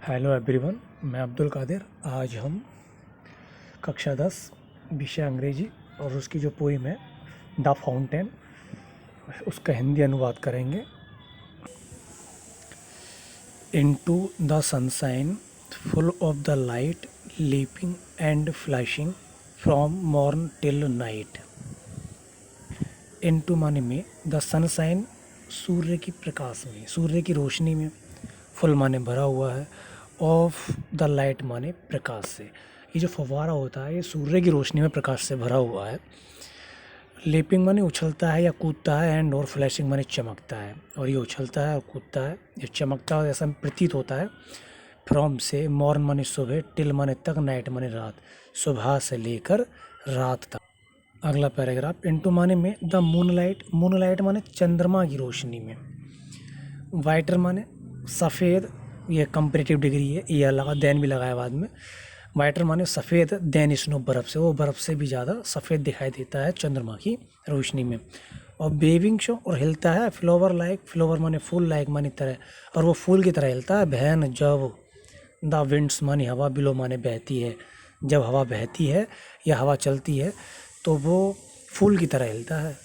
Hello everyone, मैं अब्दुल कादिर। आज हम कक्षा 10 विषय अंग्रेजी और उसकी जो पोइम है द फाउंटेन, उसका हिंदी अनुवाद करेंगे। Into the sunshine full of the light leaping and flashing from morn till night. Into माने में, द सनशाइन सूर्य की प्रकाश में, सूर्य की रोशनी में, फुल माने भरा हुआ है, ऑफ द लाइट माने प्रकाश से। ये जो फव्वारा होता है ये सूर्य की रोशनी में प्रकाश से भरा हुआ है। लेपिंग माने उछलता है या कूदता है, एंड और फ्लैशिंग माने चमकता है, और ये उछलता है और कूदता है, ये चमकता है ऐसा प्रतीत होता है। फ्रॉम से, मॉर्न माने सुबह, टिल माने तक, नाइट माने रात, सुबह से लेकर रात तक। अगला पैराग्राफ, इनटू माने में, द मूनलाइट, मूनलाइट माने चंद्रमा की रोशनी में, वाइटर माने सफ़ेद, ये कंपेरेटिव डिग्री है, ये लगा, देन भी लगाया बाद में। वाइटर माने सफ़ेद, देन स्नो बर्फ़ से, वो बर्फ़ से भी ज़्यादा सफ़ेद दिखाई देता है चंद्रमा की रोशनी में। और बेविंग शो, और हिलता है, फ्लोवर लाइक, फ्लोवर माने फूल, लाइक माने तरह, और वो फूल की तरह हिलता है। बहन जब, द विंड्स माने हवा, बिलो माने बहती है, जब हवा बहती है या हवा चलती है तो वो फूल की तरह हिलता है।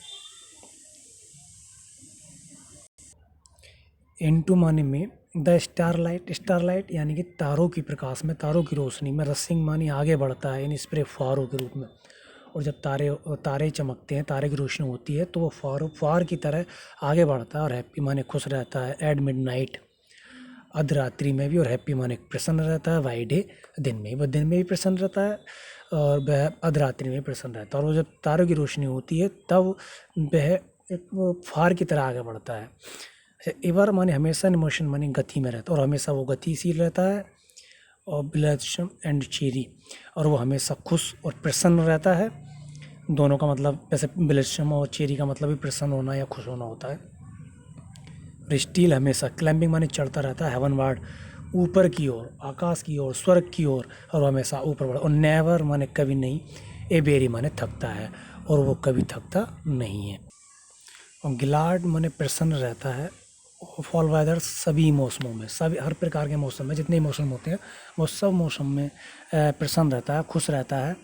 इनटू माने में, द स्टारलाइट, स्टारलाइट यानी कि तारों की प्रकाश में, तारों की रोशनी में, रसिंग मानी आगे बढ़ता है, यानी स्प्रे फुहारों के रूप में। और जब तारे चमकते हैं, तारे की रोशनी होती है तो वो फुहार की तरह आगे बढ़ता है। और हैप्पी माने खुश रहता है, एट मिड नाइट अर्धरात्रि में भी, और हैप्पी माने प्रसन्न रहता है, वाई डे दिन में, वह दिन में भी प्रसन्न रहता है और वह अर्धरात्रि में भी प्रसन्न रहता है। और वो जब तारों की रोशनी होती है तब वह एक फुहार की तरह आगे बढ़ता है। एवर माने हमेशा, इमोशन माने गति में रहता है, और हमेशा वो गतिशील रहता है। और ब्लशम एंड चेरी, और वो हमेशा खुश और प्रसन्न रहता है। दोनों का मतलब, वैसे ब्लशम और चेरी का मतलब भी प्रसन्न होना या खुश होना होता है। स्टील हमेशा, क्लाइंबिंग माने चढ़ता रहता है, हेवन वार्ड ऊपर की ओर, आकाश की ओर, स्वर्ग की ओर, और वो हमेशा ऊपर बढ़ा। और नेवर माने कभी नहीं, ए बेरी माने थकता है, और वो कभी थकता नहीं है। और ग्लाड माने प्रसन्न रहता है। फॉल वेदर सभी मौसमों में, सभी हर प्रकार के मौसम में, जितने मौसम होते हैं वो सब मौसम में प्रसन्न रहता है, खुश रहता है।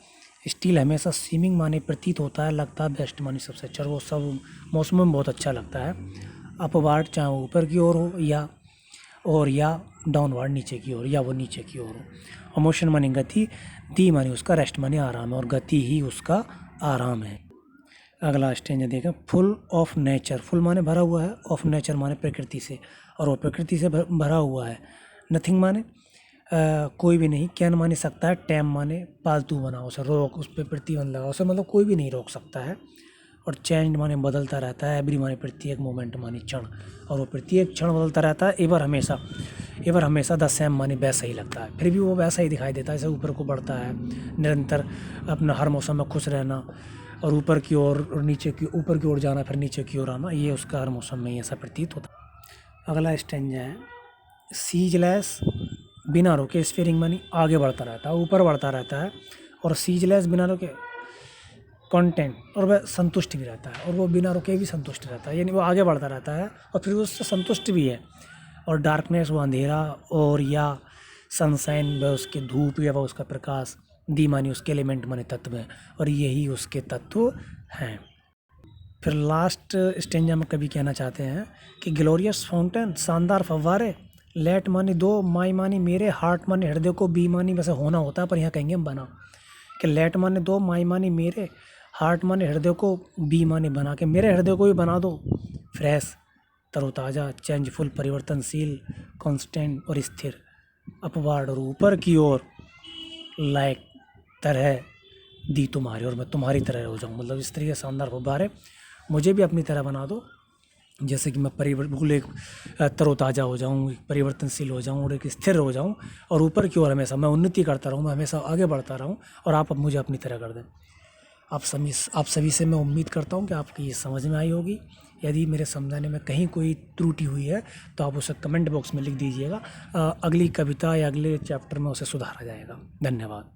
स्टील हमेशा, सीमिंग माने प्रतीत होता है, लगता है, बेस्ट माने सबसे अच्छा, वो सब मौसमों में बहुत अच्छा लगता है। अपवार्ड चाहे ऊपर की ओर हो या डाउनवार्ड नीचे की ओर, या वो नीचे की ओर हो। इमोशन माने गति, दी माने उसका, रेस्ट माने आराम है, और गति ही उसका आराम है। अगला स्टेंजा देखा, फुल ऑफ नेचर, फुल माने भरा हुआ है, ऑफ नेचर माने प्रकृति से, और वो प्रकृति से भरा हुआ है। नथिंग माने कोई भी नहीं, कैन माने सकता है, टैम माने पालतू बना, उसे रोक, उस पर प्रतिबंध लगा, उसे मतलब कोई भी नहीं रोक सकता है। और चेंज माने बदलता रहता है, एवरी माने प्रत्येक, मोमेंट माने क्षण, और वो प्रत्येक क्षण बदलता रहता है। एवर हमेशा, द सेम माने वैसा ही लगता है, फिर भी वो वैसा ही दिखाई देता है, जैसे ऊपर को बढ़ता है, निरंतर अपना हर मौसम में खुश रहना, और ऊपर की ओर और नीचे की, ऊपर की ओर जाना फिर नीचे की ओर आना, ये उसका हर मौसम में ही ऐसा प्रतीत होता है। अगला स्टेंजा है, सीजलेस, बिना रुके, स्फीरिंग मानी आगे बढ़ता रहता है, ऊपर बढ़ता रहता है। और सीजलेस बिना रुके, कंटेंट, और वह संतुष्ट भी रहता है, और वो बिना रुके भी संतुष्ट रहता है, यानी वो आगे बढ़ता रहता है और फिर उससे संतुष्ट भी है। और डार्कनेस, वो अंधेरा, और या सनशाइन, वह उसके धूप या वह उसका प्रकाश, दी मानी उसके एलिमेंट माने तत्व है, और यही उसके तत्व हैं। फिर लास्ट स्टेंजा में कवि कहना चाहते हैं कि ग्लोरियस फाउंटेन, शानदार फव्वारे, लेट मानी दो, माई मानी मेरे, हार्ट मानी हृदय को, बी मानी वैसे होना होता है पर यहाँ कहेंगे हम बना, कि लेट माने दो, माई मानी मेरे, हार्ट माने हृदय को, बी माने बना के, मेरे हृदय को भी बना दो फ्रेश, तरोताज़ा, चेंजफुल, परिवर्तनशील, कांस्टेंट और स्थिर, अपवार्ड और ऊपर की ओर, लाइक तरह, दी तुम्हारी, और मैं तुम्हारी तरह हो जाऊँ, मतलब इस तरीके शानदार फव्वारे मुझे भी अपनी तरह बना दो, जैसे कि मैं बिल्कुल एक तरोताज़ा हो जाऊँ, परिवर्तनशील हो जाऊँ, और एक स्थिर हो जाऊँ, और ऊपर की ओर हमेशा मैं उन्नति करता रहूँ, मैं हमेशा आगे बढ़ता रहूँ, और आप अब मुझे अपनी तरह कर दें। आप सभी से मैं उम्मीद करता हूँ कि आपकी ये समझ में आई होगी। यदि मेरे समझाने में कहीं कोई त्रुटि हुई है तो आप उसे कमेंट बॉक्स में लिख दीजिएगा, अगली कविता या अगले चैप्टर में उसे सुधारा जाएगा। धन्यवाद।